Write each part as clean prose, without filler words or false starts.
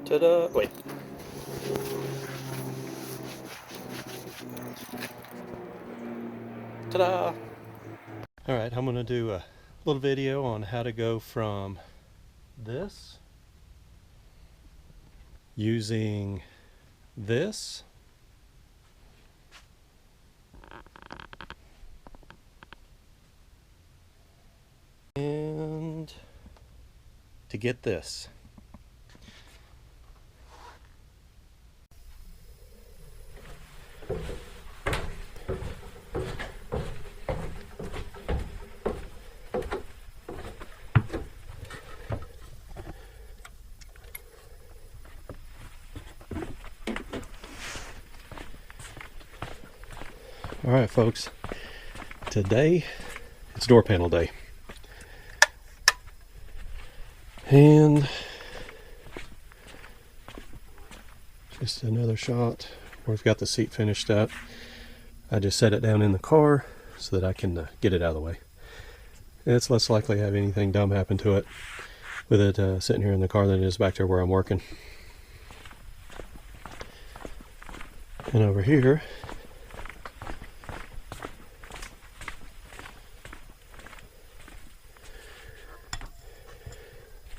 Ta-da! Wait. Ta-da! Alright, I'm going to do a little video on how to go from this using this and to get this. Alright folks, today it's door panel day. And just another shot where we've got the seat finished up. I just set it down in the car so that I can get it out of the way. It's less likely to have anything dumb happen to it with it sitting here in the car than it is back there where I'm working. And over here,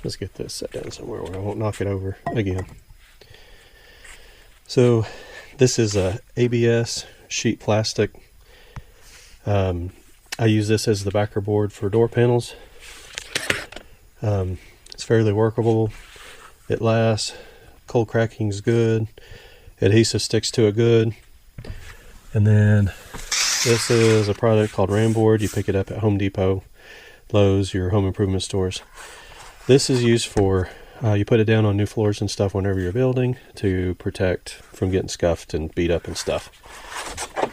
let's get this set down somewhere where I won't knock it over again. So this is a ABS sheet plastic. I use this as the backer board for door panels. It's fairly workable. It lasts. Cold cracking is good. Adhesive sticks to it good. And then this is a product called Ram board. You pick it up at Home Depot, Lowe's, your home improvement stores. This is used for, you put it down on new floors and stuff whenever you're building to protect from getting scuffed and beat up and stuff.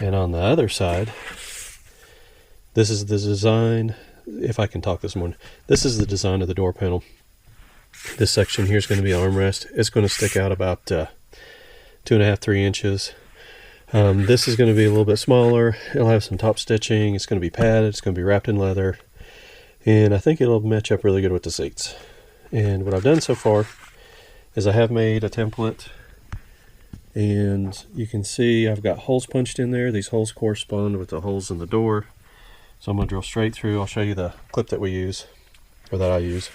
And on the other side, this is the design, if I can talk this morning, this is the design of the door panel. This section here is going to be armrest. It's going to stick out about 2.5, 3 inches. This is going to be a little bit smaller. It'll have some top stitching. It's going to be padded. It's going to be wrapped in leather. And I think it'll match up really good with the seats. And what I've done so far is I have made a template. And you can see I've got holes punched in there. These holes correspond with the holes in the door. So I'm going to drill straight through. I'll show you the clip that we use, or that I use.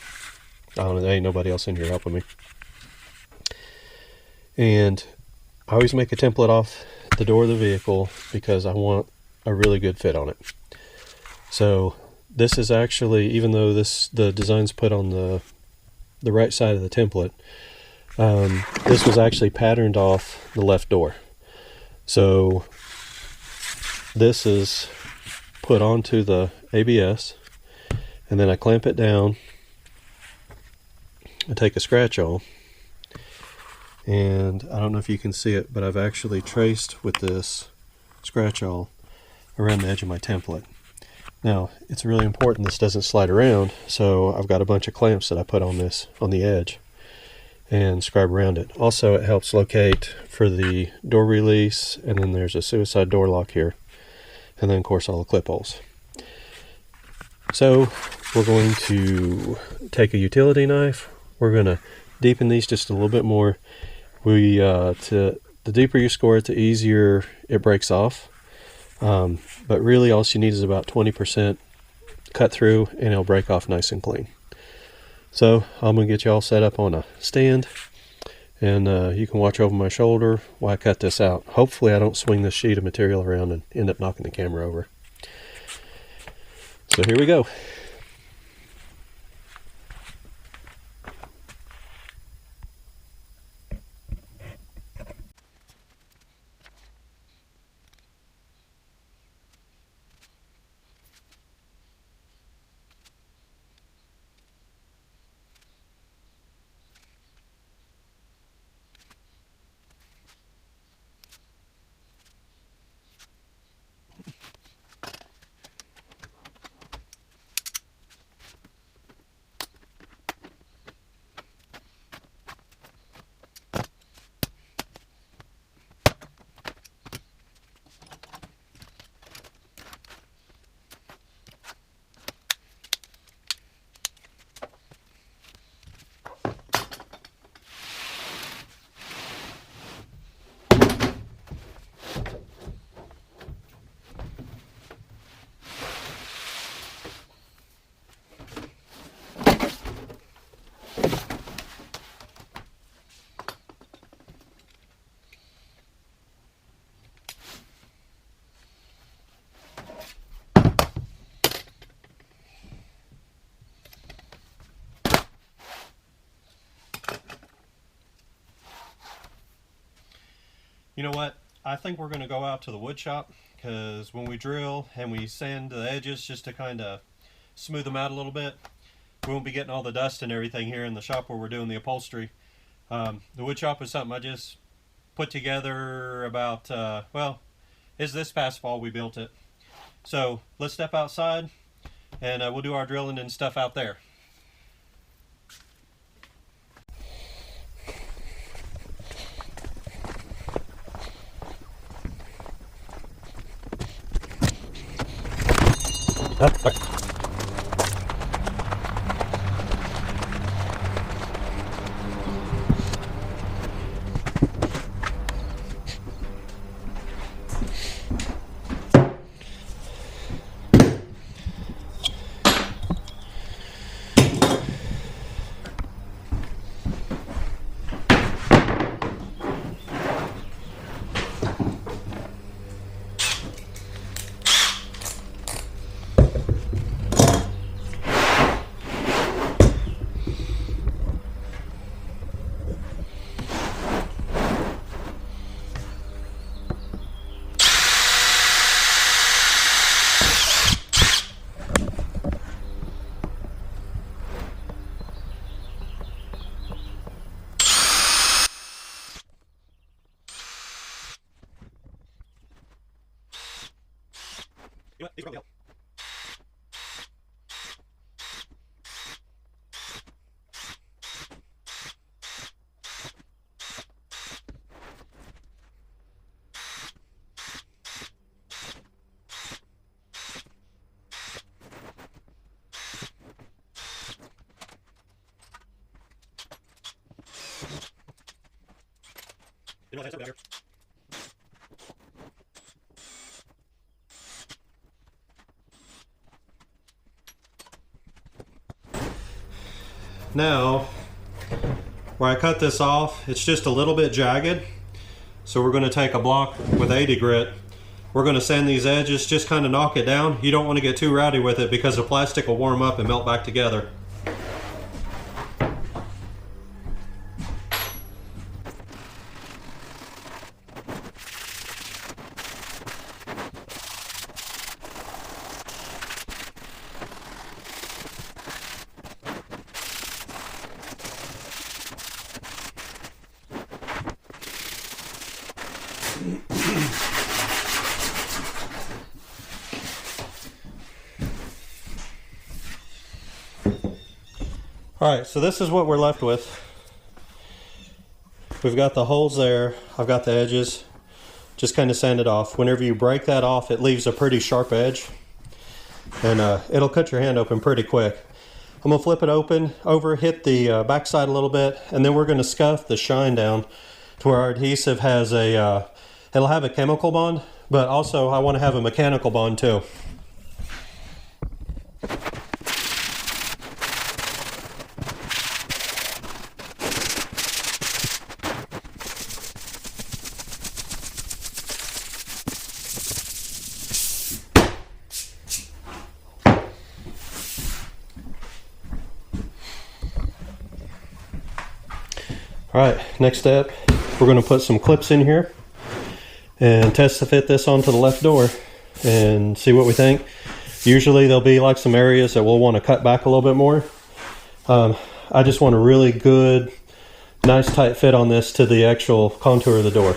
I don't know, there ain't nobody else in here helping me. And I always make a template off the door of the vehicle because I want a really good fit on it. So this is actually, even though the design's put on the right side of the template, this was actually patterned off the left door. So this is put onto the ABS, and then I clamp it down. I take a scratch awl, and I don't know if you can see it, but I've actually traced with this scratch awl around the edge of my template. Now, it's really important this doesn't slide around, so I've got a bunch of clamps that I put on this, on the edge, and scribe around it. Also, it helps locate for the door release, and then there's a suicide door lock here, and then of course all the clip holes. So we're going to take a utility knife. We're going to deepen these just a little bit more. The deeper you score it, the easier it breaks off. But really all you need is about 20% cut through, and it'll break off nice and clean. So I'm going to get you all set up on a stand, and you can watch over my shoulder while I cut this out. Hopefully I don't swing this sheet of material around and end up knocking the camera over. So here we go. You know what? I think we're going to go out to the wood shop, because when we drill and we sand the edges just to kind of smooth them out a little bit, we won't be getting all the dust and everything here in the shop where we're doing the upholstery. The wood shop is something I just put together about, well, it's this past fall we built it. So let's step outside and we'll do our drilling and stuff out there. These probably help. You know what, that's over here. Now, where I cut this off, it's just a little bit jagged. So we're going to take a block with 80 grit. We're going to sand these edges, just kind of knock it down. You don't want to get too rowdy with it because the plastic will warm up and melt back together. Alright, so this is what we're left with. We've got the holes there, I've got the edges, just kind of sand it off. Whenever you break that off, it leaves a pretty sharp edge, and it'll cut your hand open pretty quick. I'm going to flip it over, hit the backside a little bit, and then we're going to scuff the shine down to where our adhesive has a, it'll have a chemical bond, but also I want to have a mechanical bond too. Alright, next step, we're going to put some clips in here and test to fit this onto the left door and see what we think. Usually there'll be like some areas that we'll want to cut back a little bit more. I just want a really good, nice tight fit on this to the actual contour of the door.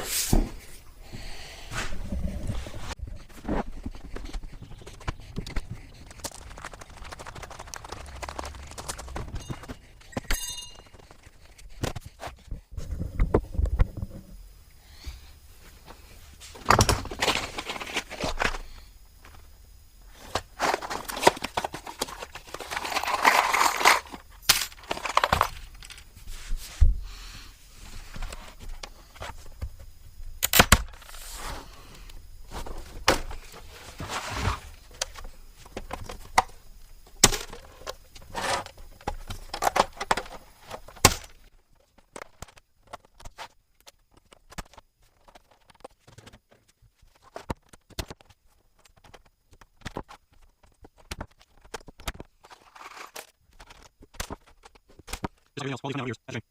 Everything else, all these kind of ears.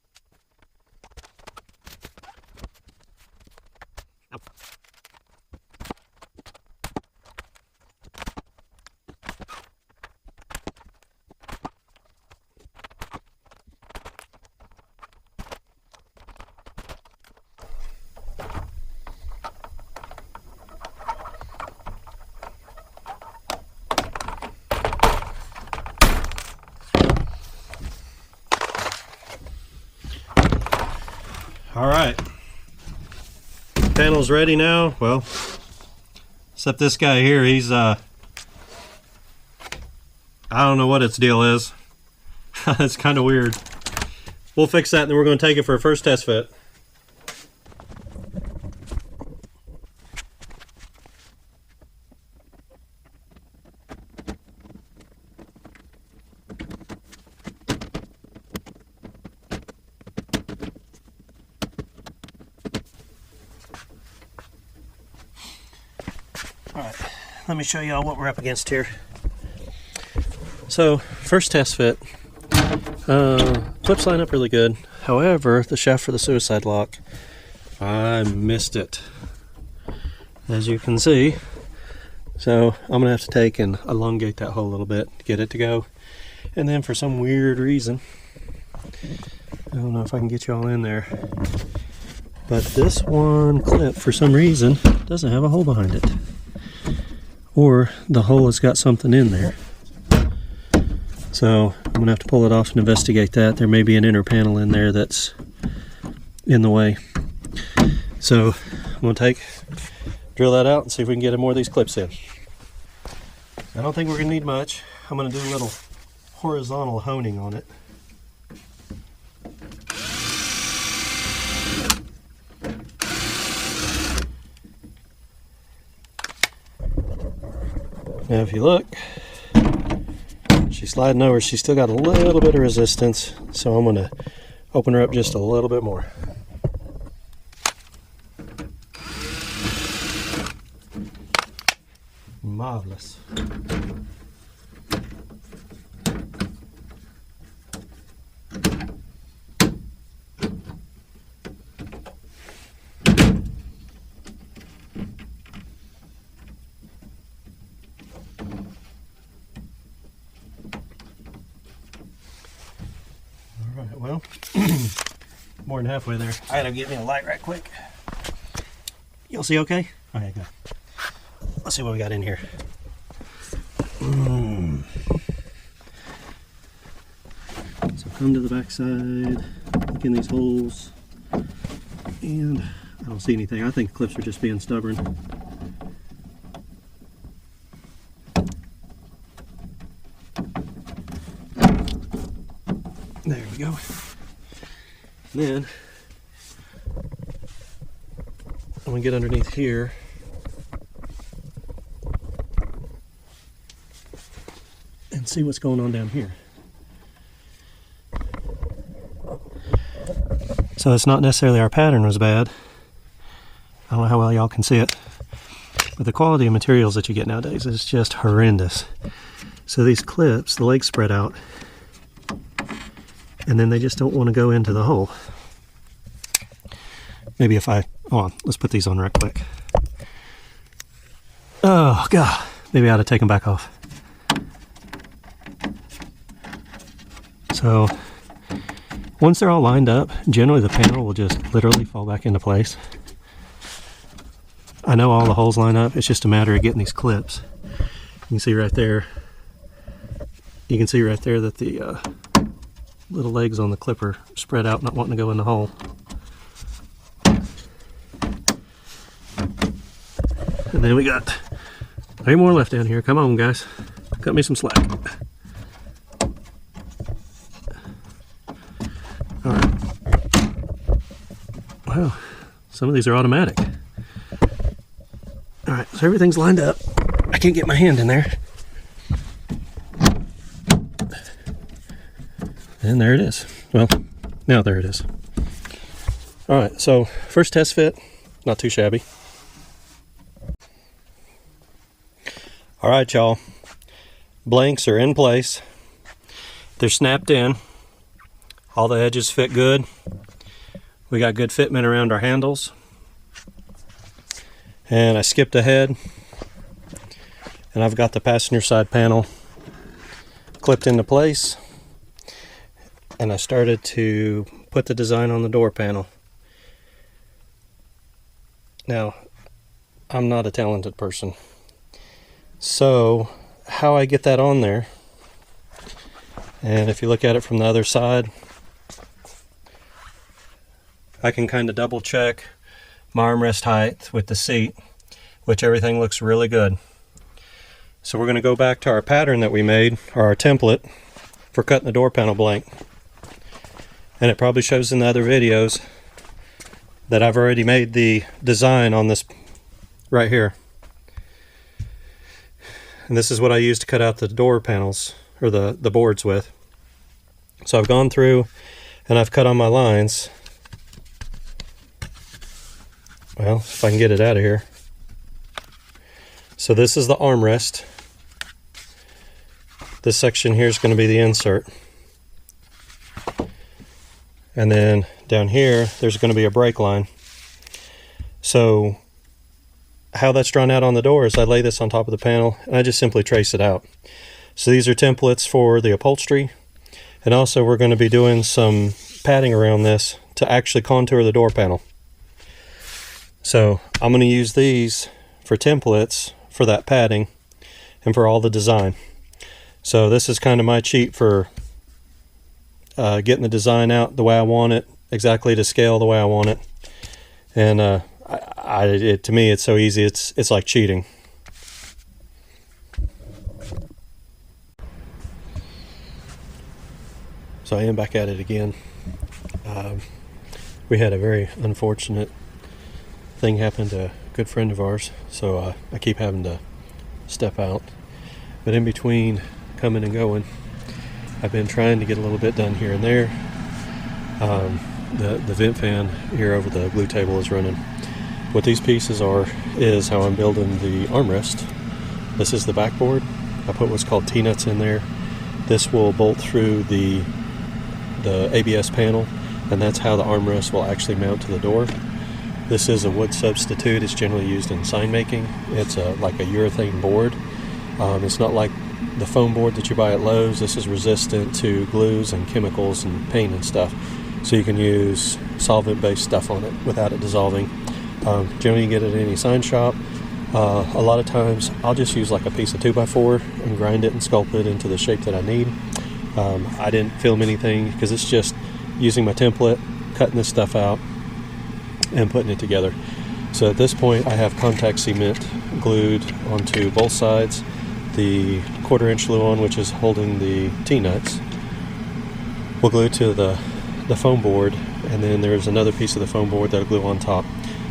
All right, panel's ready now. Well, except this guy here, he's I don't know what its deal is. It's kind of weird. We'll fix that and then we're going to take it for a first test fit. Alright, let me show y'all what we're up against here. So, first test fit. Clips line up really good. However, the shaft for the suicide lock, I missed it, as you can see. So I'm gonna have to take and elongate that hole a little bit to get it to go. And then for some weird reason, I don't know if I can get you all in there, but this one clip for some reason doesn't have a hole behind it, or the hole has got something in there. So I'm gonna have to pull it off and investigate that. There may be an inner panel in there that's in the way. So I'm gonna drill that out and see if we can get more of these clips in. I don't think we're gonna need much. I'm gonna do a little horizontal honing on it. Now if you look, she's sliding over. She's still got a little bit of resistance, so I'm going to open her up just a little bit more. Marvelous. Alright, well, more than halfway there. I gotta get me a light right quick. You'll see okay? Alright, go. Let's see what we got in here. So come to the back side, look in these holes, and I don't see anything. I think the clips are just being stubborn. There we go. And then I'm gonna get underneath here and see what's going on down here. So it's not necessarily our pattern was bad. I don't know how well y'all can see it, but the quality of materials that you get nowadays is just horrendous. So these clips, the legs spread out, and then they just don't want to go into the hole. Maybe if hold on, let's put these on right quick. Oh God, maybe I ought to take them back off. So once they're all lined up, generally the panel will just literally fall back into place. I know all the holes line up, it's just a matter of getting these clips. You can see right there, that the little legs on the clipper spread out, not wanting to go in the hole. And then we got 3 more left down here. Come on guys, cut me some slack. Alright. Wow, some of these are automatic. Alright, so everything's lined up. I can't get my hand in there. And there it is. Well, now there it is. Alright, so first test fit, not too shabby. Alright y'all, blanks are in place. They're snapped in. All the edges fit good. We got good fitment around our handles. And I skipped ahead. And I've got the passenger side panel clipped into place. And I started to put the design on the door panel. Now, I'm not a talented person. So, how I get that on there, and if you look at it from the other side, I can kind of double check my armrest height with the seat, which everything looks really good. So we're going to go back to our pattern that we made, or our template for cutting the door panel blank. And it probably shows in the other videos that I've already made the design on this right here. And this is what I use to cut out the door panels, or the boards with. So I've gone through and I've cut on my lines. Well, if I can get it out of here. So this is the armrest. This section here is going to be the insert. And then down here, there's going to be a brake line. So how that's drawn out on the door is I lay this on top of the panel and I just simply trace it out. So these are templates for the upholstery. And also we're going to be doing some padding around this to actually contour the door panel. So I'm going to use these for templates for that padding and for all the design. So this is kind of my cheat for getting the design out the way I want it, exactly to scale the way I want it. And to me it's so easy, it's like cheating. So I am back at it again. We had a very unfortunate thing happen to a good friend of ours, so I keep having to step out. But in between coming and going, I've been trying to get a little bit done here and there. The vent fan here over the glue table is running. What these pieces are is how I'm building the armrest. This is the backboard. I put what's called T-nuts in there. This will bolt through the ABS panel, and that's how the armrest will actually mount to the door. This is a wood substitute. It's generally used in sign making. It's like a urethane board. It's not like the foam board that you buy at Lowe's. This is resistant to glues and chemicals and paint and stuff. So you can use solvent-based stuff on it without it dissolving. Generally you get it at any sign shop. A lot of times I'll just use like a piece of 2x4 and grind it and sculpt it into the shape that I need. I didn't film anything because it's just using my template, cutting this stuff out and putting it together. So at this point I have contact cement glued onto both sides. The 1/4 inch Luan, which is holding the T-nuts, will glue to the foam board, and then there's another piece of the foam board that'll glue on top.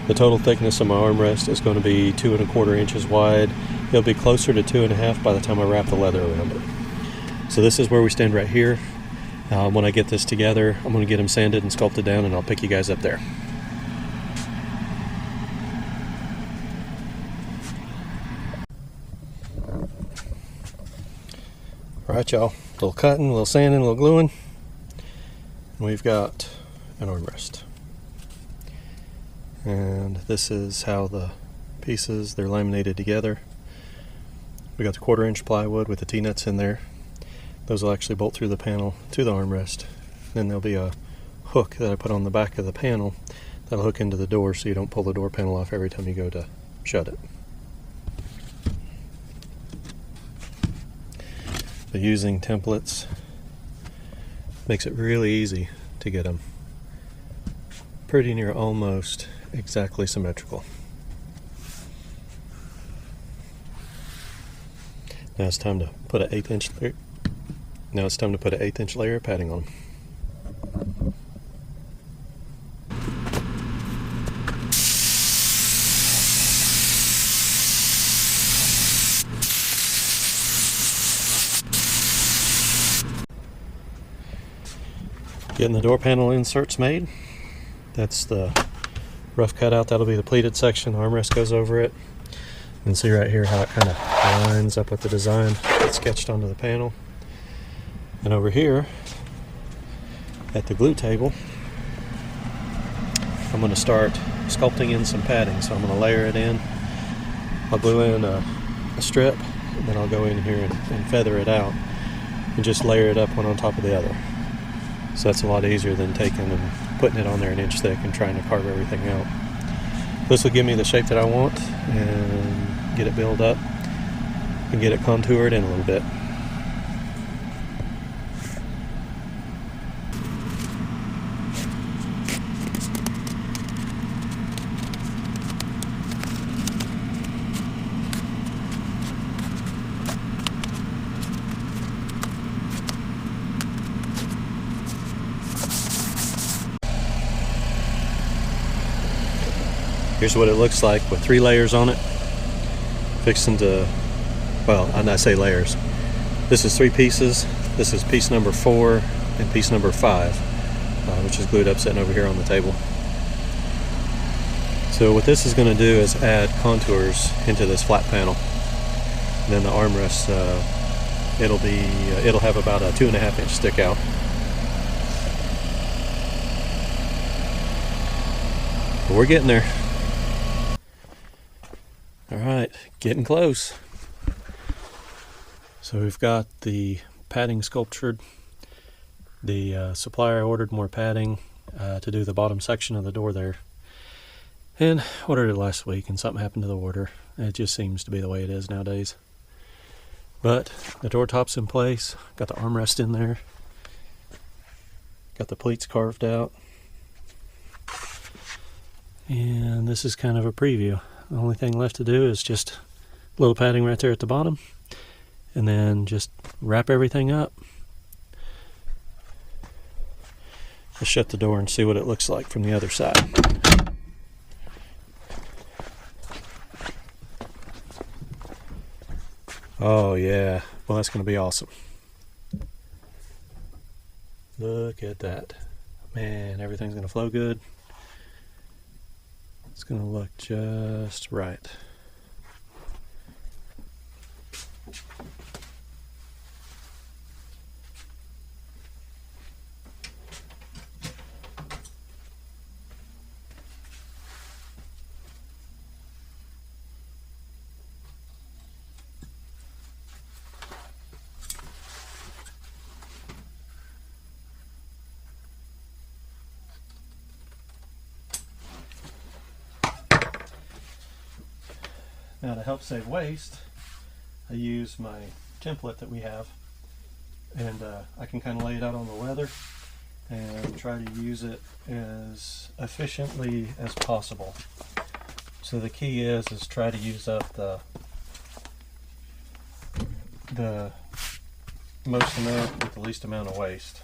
The total thickness of my armrest is going to be 2 1/4 inches wide. It'll be closer to 2 1/2 by the time I wrap the leather around it. So this is where we stand right here. When I get this together, I'm going to get them sanded and sculpted down, and I'll pick you guys up there. Alright y'all, a little cutting, a little sanding, a little gluing. And we've got an armrest. And this is how the pieces, they're laminated together. We got the 1/4 inch plywood with the T-nuts in there. Those will actually bolt through the panel to the armrest. Then there'll be a hook that I put on the back of the panel that'll hook into the door so you don't pull the door panel off every time you go to shut it. So using templates makes it really easy to get them pretty near almost exactly symmetrical. Now it's time to put an 1/8 inch layer. Now it's time to put an 1/8 inch layer of padding on them. Getting the door panel inserts made. That's the rough cutout. That'll be the pleated section. The armrest goes over it. You can see right here how it kind of lines up with the design that's sketched onto the panel. And over here at the glue table, I'm going to start sculpting in some padding. So I'm going to layer it in. I'll glue in a strip, and then I'll go in here and feather it out and just layer it up one on top of the other. So that's a lot easier than taking and putting it on there an inch thick and trying to carve everything out. This will give me the shape that I want and get it built up and get it contoured in a little bit. Here's what it looks like with 3 layers on it. Fixing to, well, I say layers. This is 3 pieces. This is piece number 4 and piece number 5, which is glued up sitting over here on the table. So what this is going to do is add contours into this flat panel. And then the armrest, it'll have about a 2.5 inch stick out. But we're getting there. All right, getting close. So we've got the padding sculptured. The supplier ordered more padding to do the bottom section of the door there, and ordered it last week, and something happened to the order. It just seems to be the way it is nowadays. But the door top's in place, got the armrest in there, got the pleats carved out, and this is kind of a preview. The only thing left to do is just a little padding right there at the bottom, and then just wrap everything up. Let's shut the door and see what it looks like from the other side. Oh yeah, well that's going to be awesome. Look at that. Man, everything's going to flow good. It's going to look just right. Now to help save waste, I use my template that we have, and I can kind of lay it out on the leather and try to use it as efficiently as possible. So the key is try to use up the most amount with the least amount of waste.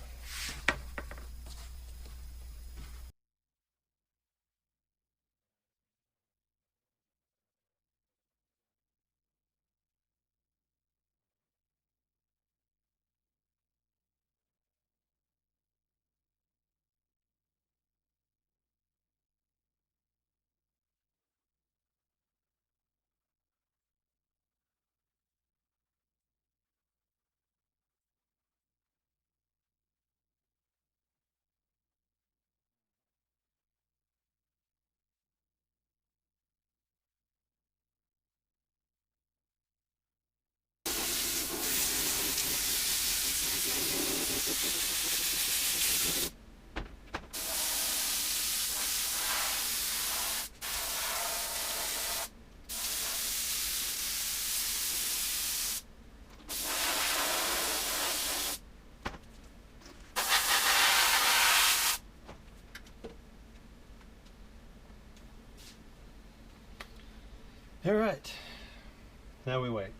All right, now we wait.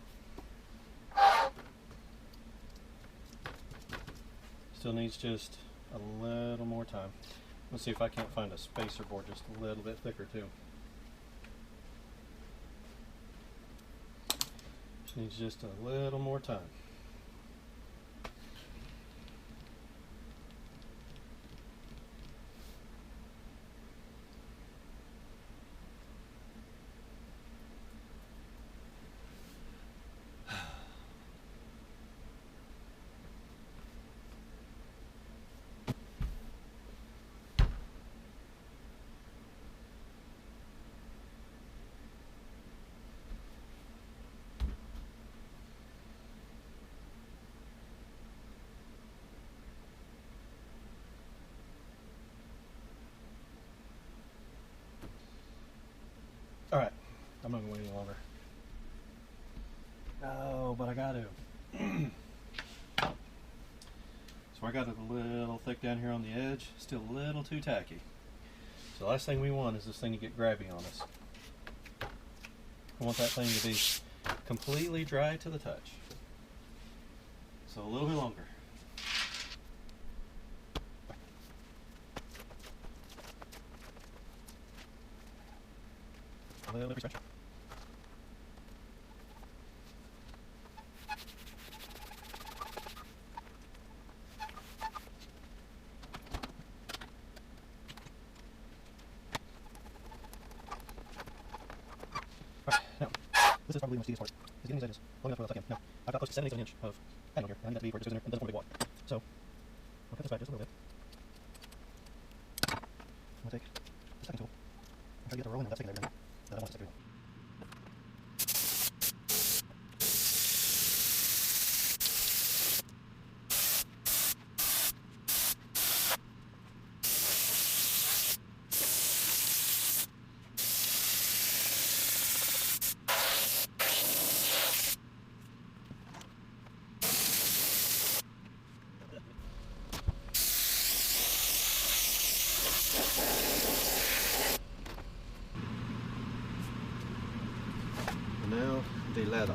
Still needs just a little more time. Let's see if I can't find a spacer board just a little bit thicker too. Just needs just a little more time. All right, I'm not gonna wait any longer. Oh, but I got to. So I got it a little thick down here on the edge, still a little too tacky. So the last thing we want is this thing to get grabby on us. I want that thing to be completely dry to the touch. So a little bit longer. little bit stretch. Alright, now, this is probably the most tedious part, is getting these edges long enough to tuck in. Now, I've got close to 7/8 of an inch of panel here, and I need that to be where it just goes in there and doesn't form a big wad. So, I'll cut this back just a little bit. I'm going to take the second tool and try to get the roll in without sticking there again. I don't want it to stick to it. Now the leather.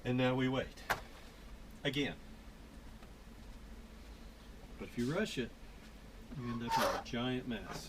And now we wait. Again. But if you rush it, you end up with a giant mess.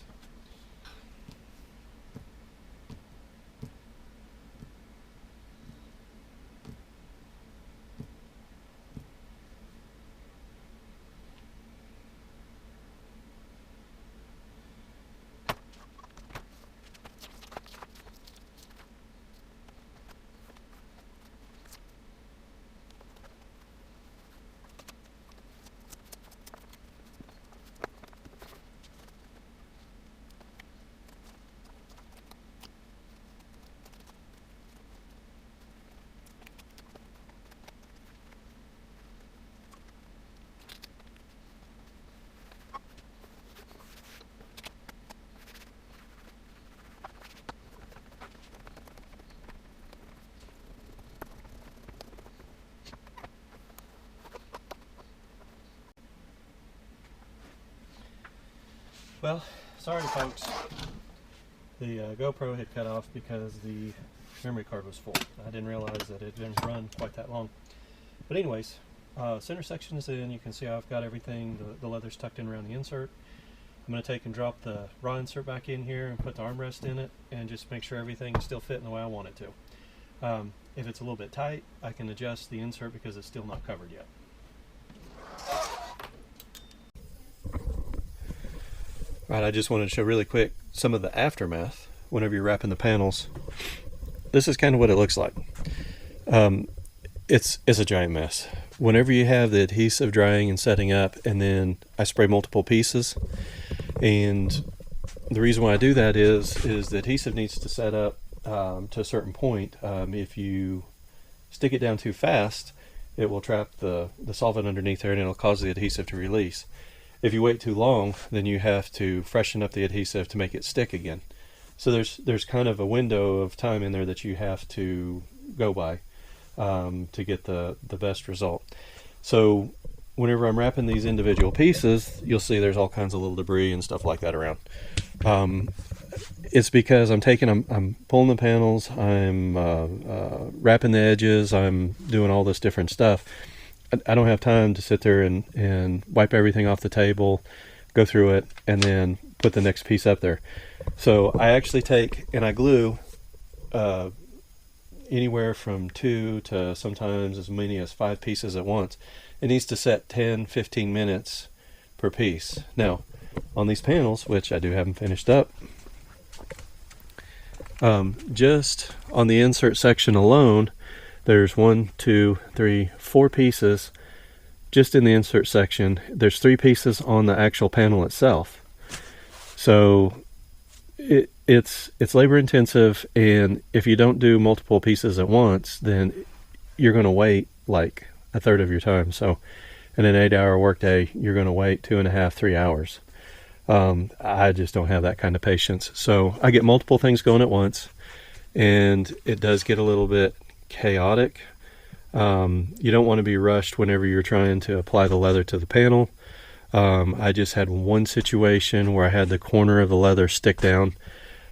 Well, sorry folks, the GoPro had cut off because the memory card was full. I didn't realize that it didn't run quite that long. But anyways, center section is in. You can see I've got everything, the leather's tucked in around the insert. I'm going to take and drop the raw insert back in here and put the armrest in it and just make sure everything is still fitting the way I want it to. If it's a little bit tight, I can adjust the insert because it's still not covered yet. Right, I just wanted to show really quick some of the aftermath whenever you're wrapping the panels. This is kind of what it looks like. It's a giant mess. Whenever you have the adhesive drying and setting up, and then I spray multiple pieces, and the reason why I do that is the adhesive needs to set up to a certain point. If you stick it down too fast, it will trap the solvent underneath there and it'll cause the adhesive to release. If you wait too long, then you have to freshen up the adhesive to make it stick again. So there's kind of a window of time in there that you have to go by to get the best result. So whenever I'm wrapping these individual pieces, you'll see there's all kinds of little debris and stuff like that around. It's because I'm pulling the panels, I'm wrapping the edges, I'm doing all this different stuff. I don't have time to sit there and wipe everything off the table, go through it, and then put the next piece up there. So I actually take and I glue anywhere from 2 to sometimes as many as 5 pieces at once. It needs to set 10-15 minutes per piece. Now, on these panels, which I do have them finished up, just on the insert section alone, there's 1, 2, 3, 4 pieces just in the insert section. There's 3 pieces on the actual panel itself. So it's labor intensive, and if you don't do multiple pieces at once, then you're going to wait like a third of your time. So in an 8-hour workday, you're going to wait 2.5, 3 hours. I just don't have that kind of patience. So I get multiple things going at once, and it does get a little bit chaotic. You don't want to be rushed whenever you're trying to apply the leather to the panel. I just had one situation where I had the corner of the leather stick down.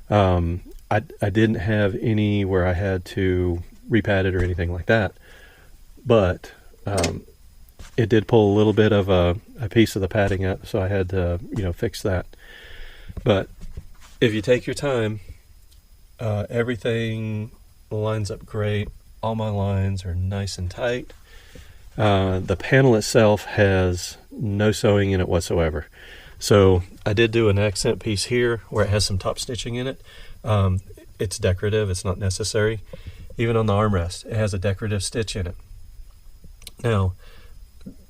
I didn't have any where I had to repad it or anything like that, but it did pull a little bit of a piece of the padding up, so I had to, fix that. But if you take your time, everything lines up great. All my lines are nice and tight. The panel itself has no sewing in it whatsoever. So I did do an accent piece here where it has some top stitching in it. It's decorative, it's not necessary. Even on the armrest, it has a decorative stitch in it. Now,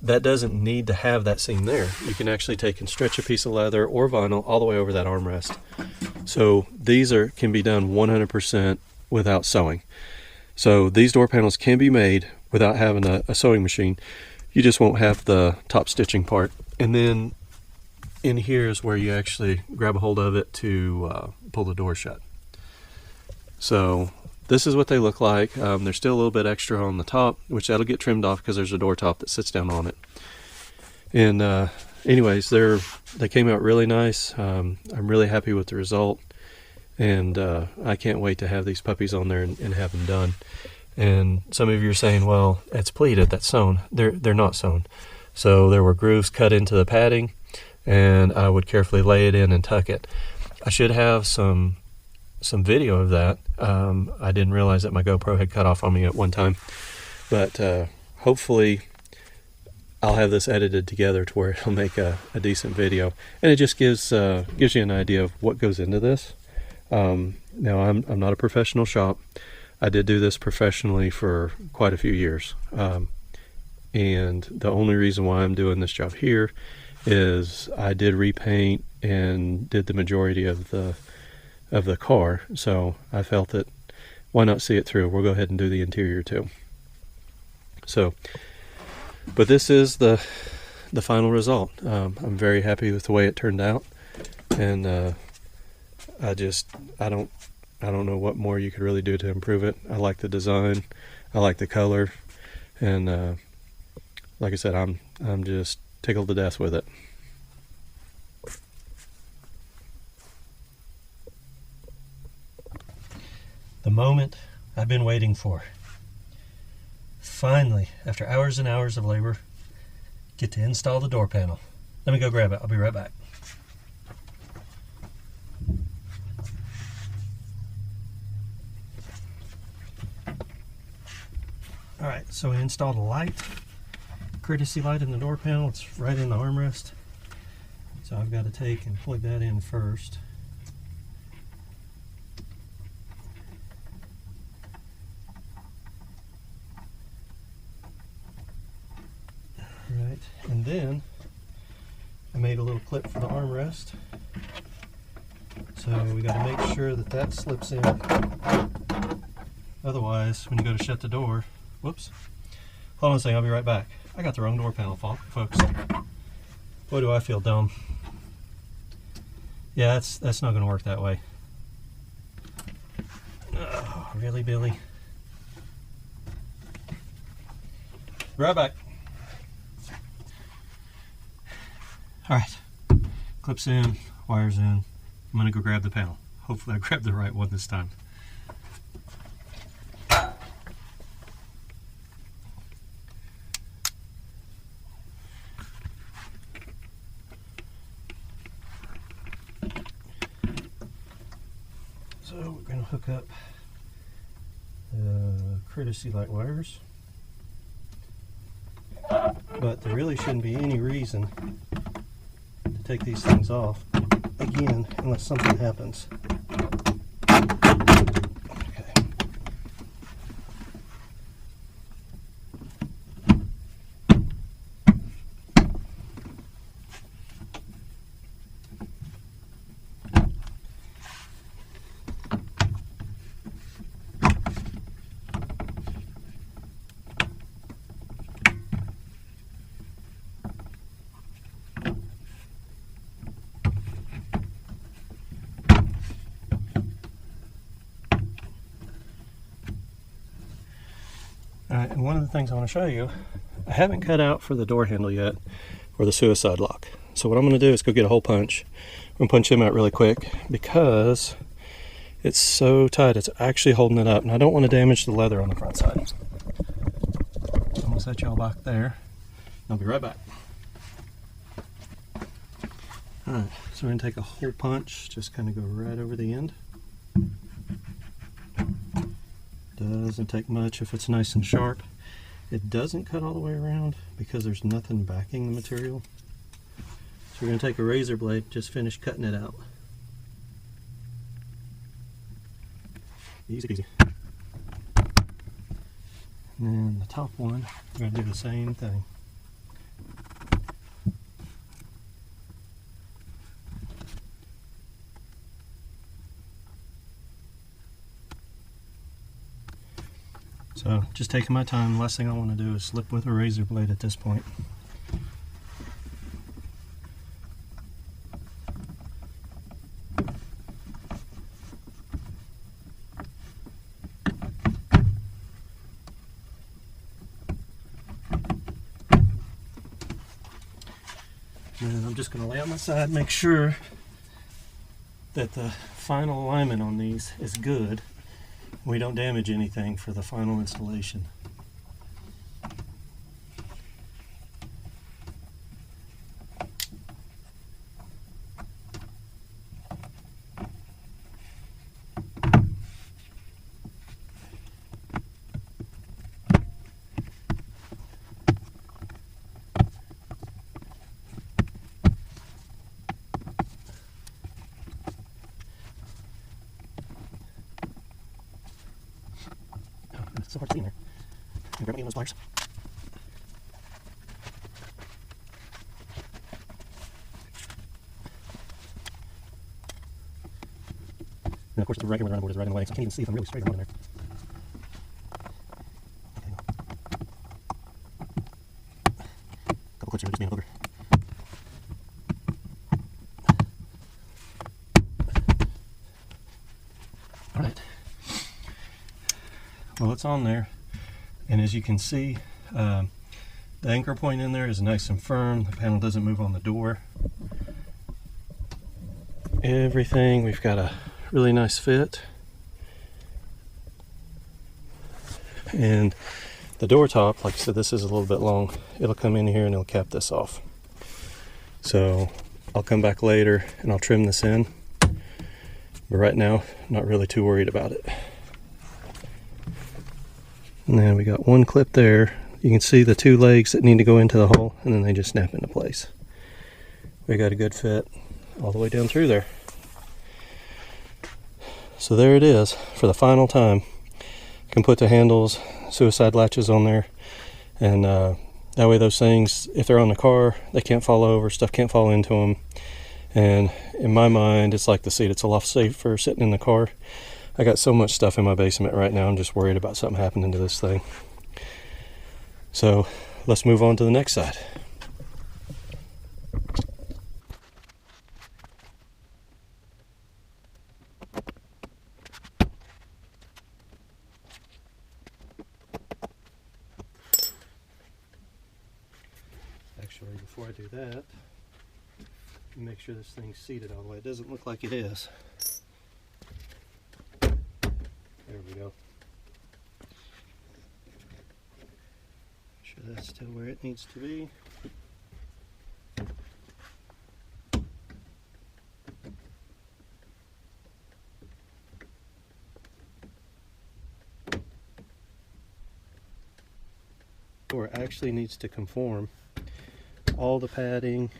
that doesn't need to have that seam there. You can actually take and stretch a piece of leather or vinyl all the way over that armrest. So these can be done 100% without sewing. So these door panels can be made without having a sewing machine. You just won't have the top stitching part. And then in here is where you actually grab a hold of it to pull the door shut. So this is what they look like. There's still a little bit extra on the top, which that'll get trimmed off because there's a door top that sits down on it. And anyways, they came out really nice. I'm really happy with the result, and I can't wait to have these puppies on there and have them done. And some of you are saying, well, it's pleated, that's sewn. They're not sewn. So there were grooves cut into the padding, and I would carefully lay it in and tuck it. I should have some video of that. I didn't realize that my GoPro had cut off on me at one time, but hopefully I'll have this edited together to where it'll make a decent video, and it just gives you an idea of what goes into this. Now I'm not a professional shop. I did do this professionally for quite a few years, and the only reason why I'm doing this job here is I did repaint and did the majority of the car, so I felt that why not see it through. We'll go ahead and do the interior too. So, but this is the final result. I'm very happy with the way it turned out, and I don't know what more you could really do to improve it. I like the design, I like the color, and like I said, I'm just tickled to death with it. The moment I've been waiting for. Finally, after hours and hours of labor, get to install the door panel. Let me go grab it. I'll be right back. Alright, so we installed a light, courtesy light in the door panel. It's right in the armrest. So I've got to take and plug that in first. Right, and then I made a little clip for the armrest. So we got to make sure that that slips in. Otherwise, when you go to shut the door, whoops. Hold on a second, I'll be right back. I got the wrong door panel, folks. Boy, do I feel dumb. Yeah, that's not going to work that way. Oh, really, Billy? Be right back. Alright, clips in, wires in. I'm going to go grab the panel. Hopefully I grabbed the right one this time. So we're going to hook up the courtesy light wires. But there really shouldn't be any reason to take these things off again unless something happens. Okay. Alright, and one of the things I want to show you, I haven't cut out for the door handle yet, or the suicide lock. So what I'm going to do is go get a hole punch. I'm going to punch him out really quick because it's so tight, it's actually holding it up. And I don't want to damage the leather on the front side. So I'm going to set y'all back there. I'll be right back. Alright, so we're going to take a hole punch, just kind of go right over the end. Doesn't take much if it's nice and sharp. It doesn't cut all the way around because there's nothing backing the material. So we're going to take a razor blade, just finish cutting it out. Easy peasy. And then the top one, we're going to do the same thing. So just taking my time. The last thing I want to do is slip with a razor blade at this point. And I'm just going to lay on my side, make sure that the final alignment on these is good. We don't damage anything for the final installation. It's so hard to see in there. I'm grabbing those pliers. And of course the regular round board is right in the way, so I can't even see if I'm really straight or not in there. Okay. A couple clips here, just being a booger. Alright. Well, it's on there, and as you can see, the anchor point in there is nice and firm. The panel doesn't move on the door. Everything, we've got a really nice fit. And the door top, like I said, this is a little bit long. It'll come in here and it'll cap this off. So I'll come back later and I'll trim this in. But right now, I'm not really too worried about it. And then we got one clip there. You can see the two legs that need to go into the hole, and then they just snap into place. We got a good fit all the way down through there. So there it is for the final time. You can put the handles, suicide latches on there, and that way those things, if they're on the car, they can't fall over, stuff can't fall into them. And in my mind, it's like the seat. It's a lot safer sitting in the car. I got so much stuff in my basement right now, I'm just worried about something happening to this thing. So let's move on to the next side. Actually, before I do that, make sure this thing's seated all the way. It doesn't look like it is. There we go. Sure that's still where it needs to be. Door actually needs to conform. All the padding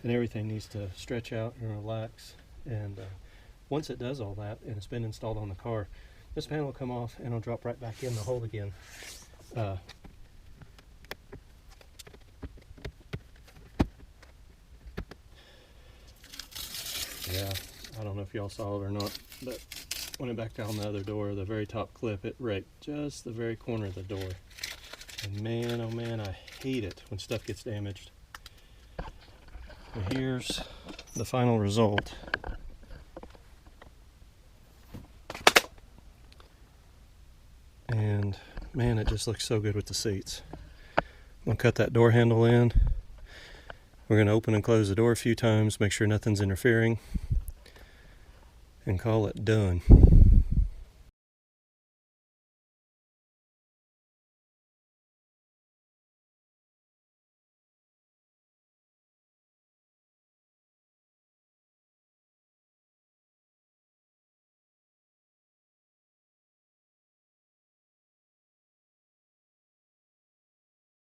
and everything needs to stretch out and relax, and once it does all that and it's been installed on the car, this panel will come off and it'll drop right back in the hole again. Yeah, I don't know if y'all saw it or not, but when it backed down the other door, the very top clip, it raked just the very corner of the door. And man, oh man, I hate it when stuff gets damaged. But here's the final result. And Man, it just looks so good with the seats. I'm gonna cut that door handle in. We're gonna open and close the door a few times, make sure nothing's interfering, and call it done.